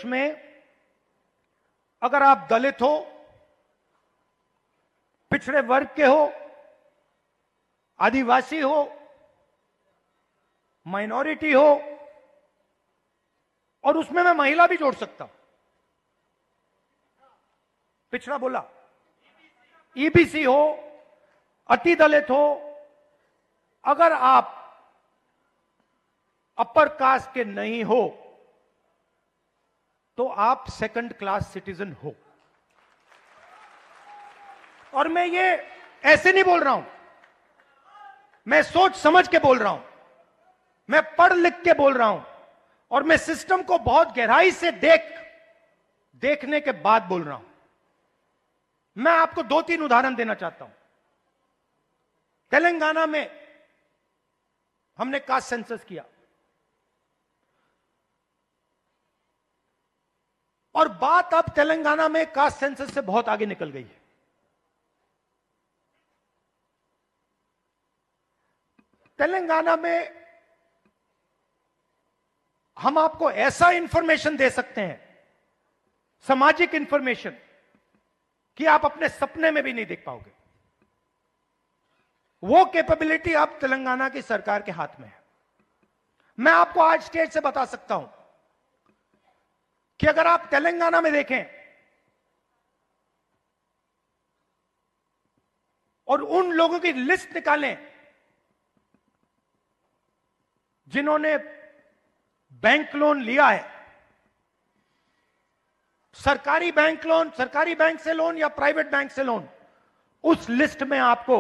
देश में अगर आप दलित हो, पिछड़े वर्ग के हो, आदिवासी हो, माइनॉरिटी हो, और उसमें मैं महिला भी जोड़ सकता हूं, पिछड़ा बोला, ईबीसी हो, अति दलित हो, अगर आप अपर कास्ट के नहीं हो तो आप सेकंड क्लास सिटीजन हो। और मैं ये ऐसे नहीं बोल रहा हूं, मैं सोच समझ के बोल रहा हूं, मैं पढ़ लिख के बोल रहा हूं, और मैं सिस्टम को बहुत गहराई से देखने के बाद बोल रहा हूं। मैं आपको 2-3 उदाहरण देना चाहता हूं। तेलंगाना में हमने कास्ट सेंसस किया, और बात अब तेलंगाना में कास्ट सेंसस से बहुत आगे निकल गई है। तेलंगाना में हम आपको ऐसा इंफॉर्मेशन दे सकते हैं, सामाजिक इंफॉर्मेशन, कि आप अपने सपने में भी नहीं देख पाओगे। वो कैपेबिलिटी अब तेलंगाना की सरकार के हाथ में है। मैं आपको आज स्टेज से बता सकता हूं कि अगर आप तेलंगाना में देखें और उन लोगों की लिस्ट निकालें जिन्होंने बैंक लोन लिया है, सरकारी बैंक लोन, सरकारी बैंक से लोन या प्राइवेट बैंक से लोन, उस लिस्ट में आपको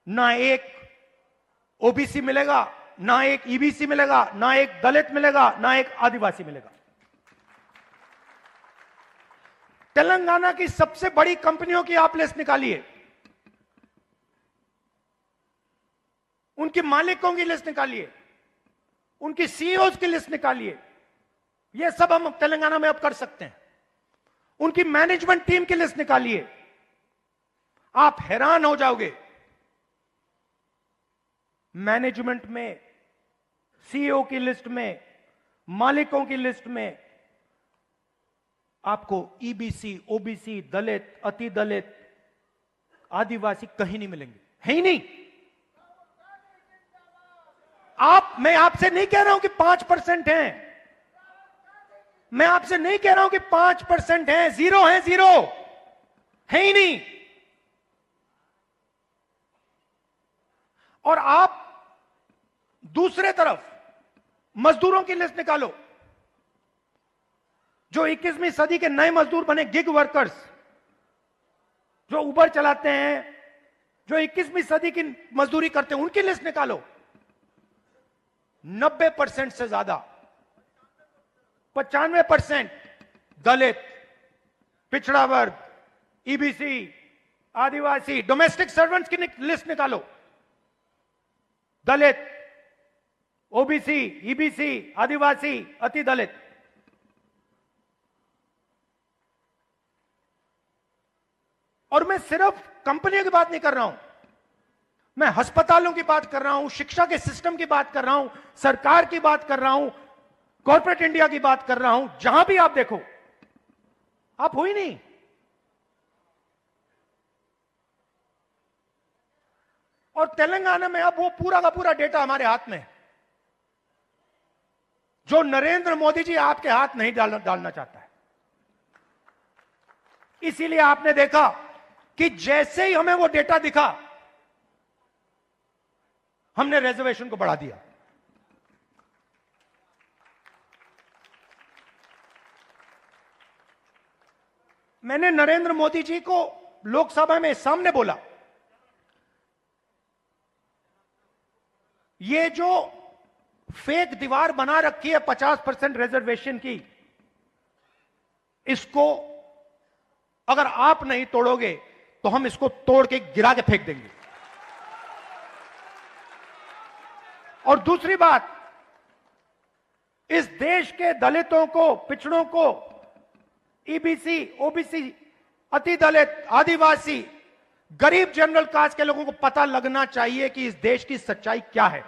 ना एक ओबीसी मिलेगा, ना एक ईबीसी मिलेगा, ना एक दलित मिलेगा, ना एक आदिवासी मिलेगा। तेलंगाना की सबसे बड़ी कंपनियों की आप लिस्ट निकालिए, उनके मालिकों की लिस्ट निकालिए, उनकी सीईओज की लिस्ट निकालिए। यह सब हम तेलंगाना में अब कर सकते हैं। उनकी मैनेजमेंट टीम की लिस्ट निकालिए, आप हैरान हो जाओगे। मैनेजमेंट में, सीईओ की लिस्ट में, मालिकों की लिस्ट में आपको ईबीसी, ओबीसी, दलित, अति दलित, आदिवासी कहीं नहीं मिलेंगे, है ही नहीं। मैं आपसे नहीं कह रहा हूं कि 5% हैं, मैं आपसे नहीं कह रहा हूं कि 5% हैं, 0 है, 0 है ही नहीं। और आप दूसरे तरफ मजदूरों की लिस्ट निकालो, जो 21वीं सदी के नए मजदूर बने, गिग वर्कर्स, जो उबर चलाते हैं, जो 21वीं सदी की मजदूरी करते हैं, उनकी लिस्ट निकालो। 90% से ज्यादा, 95% दलित, पिछड़ा वर्ग, ईबीसी, आदिवासी, डोमेस्टिक सर्वेंट्स की लिस्ट निकालो। दलित, ओबीसी, ईबीसी, आदिवासी, अति दलित। और मैं सिर्फ कंपनियों की बात नहीं कर रहा हूं, मैं अस्पतालों की बात कर रहा हूं, शिक्षा के सिस्टम की बात कर रहा हूं, सरकार की बात कर रहा हूं, कॉर्पोरेट इंडिया की बात कर रहा हूं। जहां भी आप देखो, आप हो ही नहीं। और तेलंगाना में अब वो पूरा का पूरा डेटा हमारे हाथ में है, जो नरेंद्र मोदी जी आपके हाथ नहीं डालना चाहता है। इसीलिए आपने देखा कि जैसे ही हमें वो डेटा दिखा, हमने रिजर्वेशन को बढ़ा दिया। मैंने नरेंद्र मोदी जी को लोकसभा में सामने बोला, ये जो फेक दीवार बना रखी है 50% रिजर्वेशन की, इसको अगर आप नहीं तोड़ोगे तो हम इसको तोड़ के गिरा के फेंक देंगे। और दूसरी बात, इस देश के दलितों को, पिछड़ों को, ईबीसी, ओबीसी, अति दलित, आदिवासी, गरीब जनरल कास्ट के लोगों को पता लगना चाहिए कि इस देश की सच्चाई क्या है।